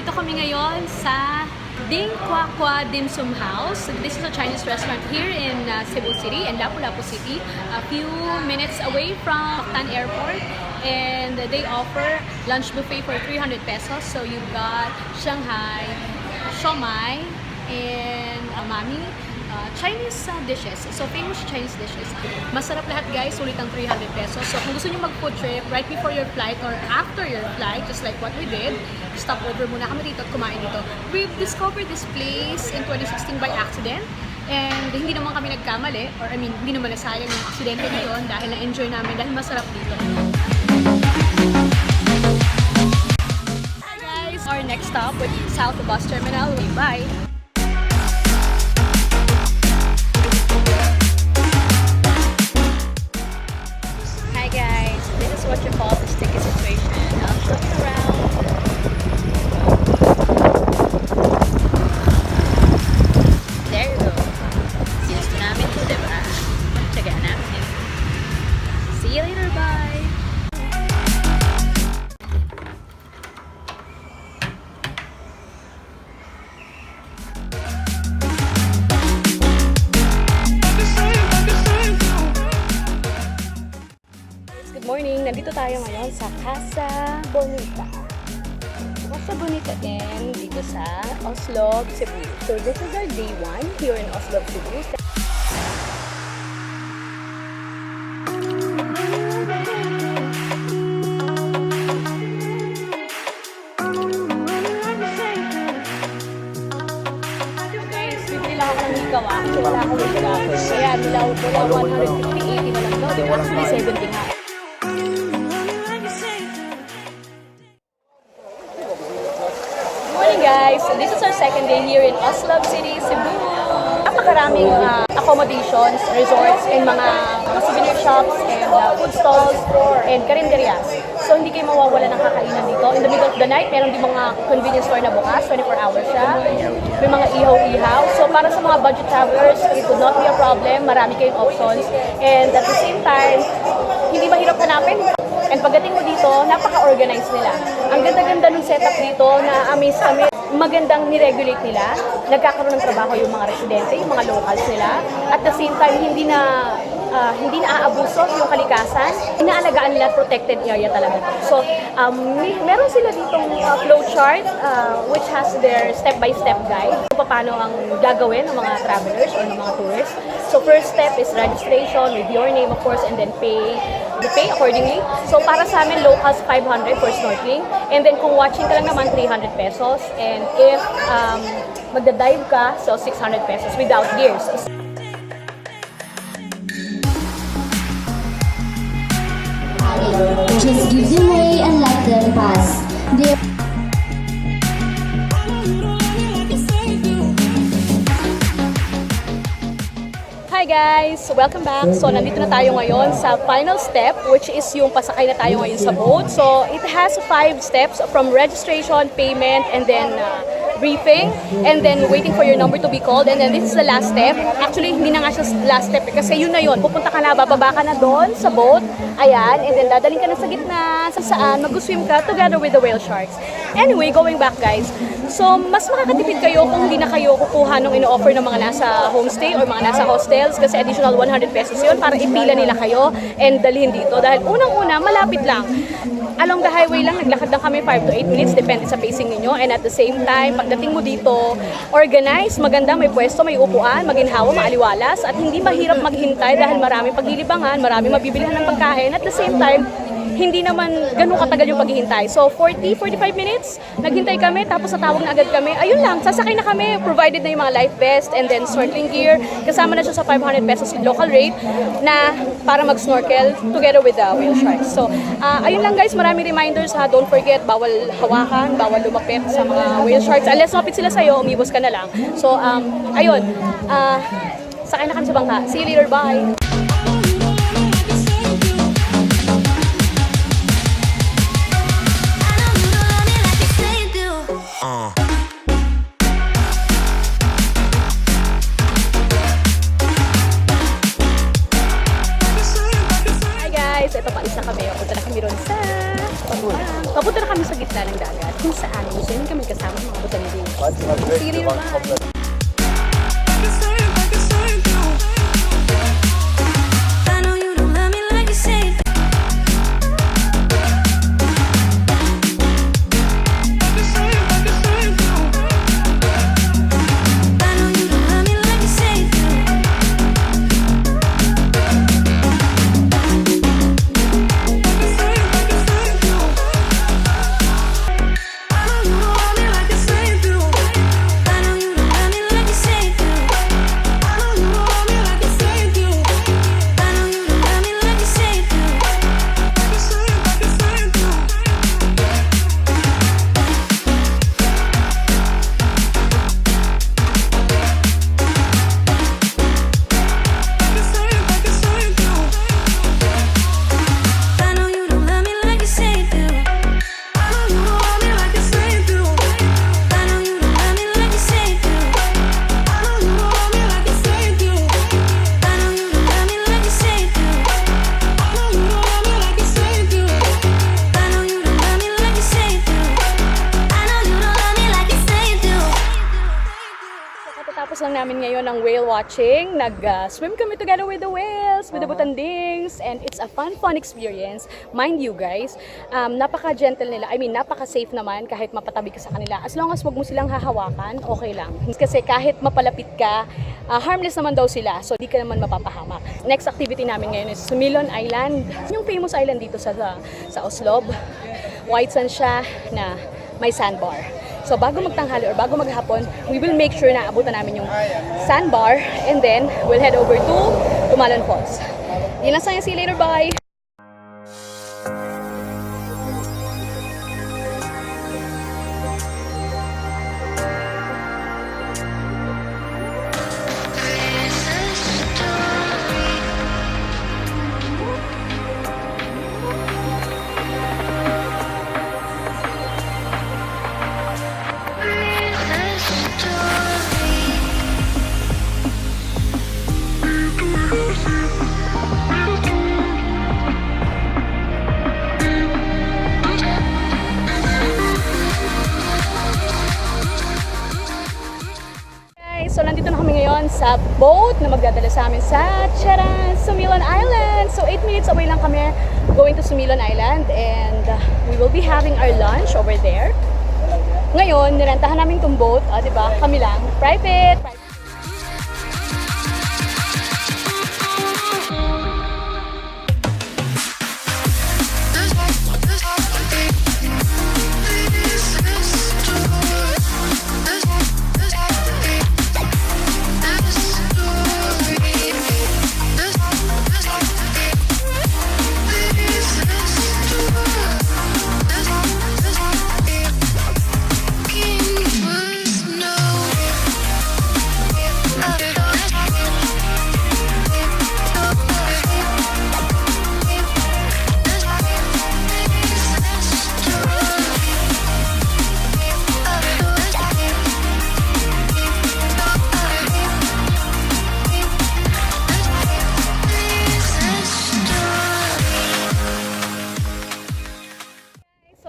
nandito kami ngayon sa Ding Kwa Kwa Dim Sum House. This is a Chinese restaurant here in Cebu City and Lapu-Lapu City, a few minutes away from Mactan Airport. And they offer lunch buffet for 300 pesos. So you've got Shanghai, Siomai, and Amami. Chinese dishes. So, famous Chinese dishes. Masarap lahat guys, sulit ang 300 pesos. So, kung gusto nyo mag-food trip right before your flight or after your flight, just like what we did, stop over muna kami dito at kumain dito. We've discovered this place in 2016 by accident. And hindi naman kami nagkamali, or I mean, hindi naman nasayang yung aksidente na yun dahil na-enjoy namin dahil masarap dito. Hi guys! Our next stop with South Bus Terminal. Bye! What you call the sticky situation. I'll show you around. There you go. Gusto namin ito, diba? Tsagaan namin. See you later, bye! Morning! Nandito tayo ngayon sa Casa Bonita. Casa Bonita din dito sa Oslob Cebu. So this is our day 1 here in Oslob Cebu. Guys, bibili lang ako ng ikaw ah. Wala akong ikaw. Kaya nilaw ko lang 150-80 na lang daw. Actually 70 nga. Guys, so this is our second day here in Oslob City, Cebu. Napakaraming accommodations, resorts, and mga souvenir shops, and food stalls, and karinderias. So hindi kayo mawawala ng kakainan dito. In the middle of the night, meron din mga convenience store na bukas, 24 hours siya. May mga ihaw-ihaw. So para sa mga budget travelers, it would not be a problem. Marami kayong options. And at the same time, hindi mahirap hanapin. And pagdating mo dito, napaka-organized nila. Ang ganda-ganda ng setup dito, na-amaze kami. Magandang ni-regulate nila. Nagkakaroon ng trabaho yung mga residente, yung mga locals nila. At the same time, hindi na aabuso yung kalikasan. Inaalagaan nila, protected area talaga to. So, meron sila ditong flow chart which has their step-by-step guide kung paano ang gagawin ng mga travelers or ng mga tourists. So, first step is registration with your name, of course, and then pay accordingly. So, para sa amin, locals 500 for snorkeling. And then, kung watching ka lang naman, 300 pesos. And if magda-dive ka, so 600 pesos without gears. Just give them way and let them pass. Hi guys! Welcome back! So, nandito na tayo ngayon sa final step, which is yung pasakay na tayo ngayon sa boat. So, it has 5 steps from registration, payment, and then briefing, and then waiting for your number to be called, and then this is the last step. Actually, hindi na nga siya last step kasi yun na yun. Pupunta ka na, bababa ka na doon sa boat, ayan, and then dadaling ka na sa gitna, sa saan, mag-swim ka together with the whale sharks. Anyway, going back guys, so mas makakatipid kayo kung hindi na kayo kukuha nung ino-offer ng mga nasa homestay or mga nasa hostels kasi additional 100 pesos yun para ipila nila kayo and dalhin dito. Dahil unang-una, malapit lang. Along the highway lang, naglakad lang kami 5 to 8 minutes, depende sa pacing ninyo. And at the same time, pagdating mo dito, organized, maganda, may pwesto, may upuan, maginhawa, maaliwalas, at hindi mahirap maghintay dahil maraming paglilibangan, maraming mabibilihan ng pagkain. At the same time, hindi naman ganun katagal yung paghihintay. So, 40-45 minutes, naghintay kami, tapos natawag na agad kami. Ayun lang, sasakay na kami, provided na yung mga life vest and then snorkeling gear. Kasama na siya sa 500 pesos local rate na para mag-snorkel together with the whale sharks. So, ayun lang guys, maraming reminders ha. Don't forget, bawal hawakan, bawal lumapit sa mga whale sharks. Unless mapit sila sa'yo, umibos ka na lang. So, ayun, sakay na kami sa bangka. See you later, bye! Papunta na kami sa gitna ng dagat kung saan gusto rin kami kasama ngayon ng whale watching. Nag-swim kami together with the whales, with the butandings, and it's a fun experience. Mind you guys, napaka-gentle nila. I mean, napaka-safe naman kahit mapatabi ka sa kanila. As long as wag mo silang hahawakan, okay lang. Kasi kahit mapalapit ka, harmless naman daw sila. So, di ka naman mapapahamak. Next activity namin ngayon is Sumilon Island. Yung famous island dito sa Oslob. White sand siya na may sandbar. So bago magtanghali or bago maghapon, we will make sure na abutan namin yung sandbar and then we'll head over to Tumalon Falls. Yun lang sa'yo. See you later. Bye! So, nandito na kami ngayon sa boat na magdadala sa amin sa Sumilon Island. So, 8 minutes away lang kami going to Sumilon Island and we will be having our lunch over there. Ngayon, nirentahan namin itong boat, diba? Kami lang, private.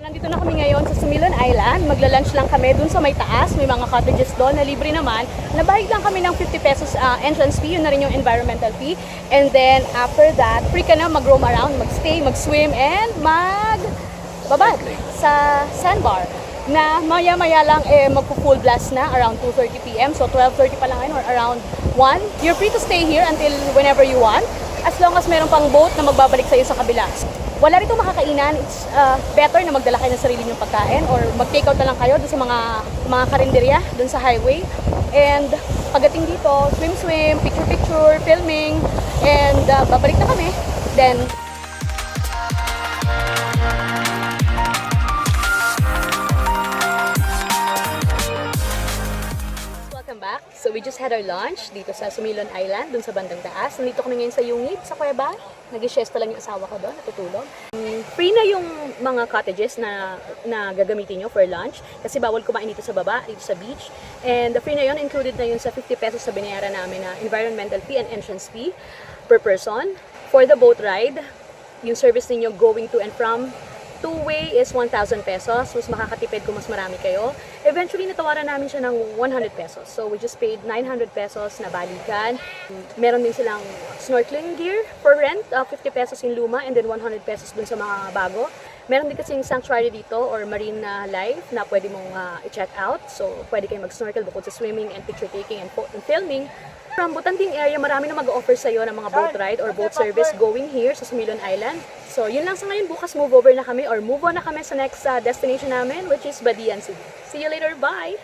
Nandito na kami ngayon sa Sumilon Island. Magla-lunch lang kami dun sa may taas. May mga cottages doon na libre naman. Nabayad lang kami ng 50 pesos entrance fee. Yun na rin yung environmental fee. And then after that, free ka na mag-roam around, mag-stay, mag-swim, and mag-babad sa sandbar. Na maya-maya lang magpo-full blast na around 2:30 PM. So 12:30 pa lang ngayon or around 1. You're free to stay here until whenever you want. As long as meron pang boat na magbabalik sa iyo sa kabila. Wala rito makakainan. It's better na magdala kayo ng sarili nyong pagkain or mag-take out na lang kayo doon sa mga karinderya doon sa highway. And pagdating dito, swim-swim, picture-picture, filming, and babalik na kami. Then back. So we just had our lunch dito sa Sumilon Island, dun sa bandang taas. Nandito kami ngayon sa Yungib, sa kuweba. Nag-siesta lang yung asawa ko doon, natutulog. Free na yung mga cottages na gagamitin nyo for lunch kasi bawal kumain dito sa baba, dito sa beach. And the free na yun, included na yun sa 50 pesos sa binayaran namin na environmental fee and entrance fee per person. For the boat ride, yung service ninyo going to and from two-way is 1,000 pesos. Mas makakatipid kung mas marami kayo. Eventually, natawaran namin siya ng 100 pesos. So, we just paid 900 pesos na balikan. Meron din silang snorkeling gear for rent, 50 pesos yung luma, and then 100 pesos dun sa mga bago. Meron din kasing sanctuary dito or marine life na pwede mong i-check out. So, pwede kayo mag-snorkel bukod sa swimming and picture taking and filming. From Butanding area, marami na mag-offer sa'yo ng mga boat ride or boat service going here sa Sumilon Island. So, yun lang sa ngayon. Bukas move over na kami or move on na kami sa next destination namin, which is Badian Cebu. See you later. Bye!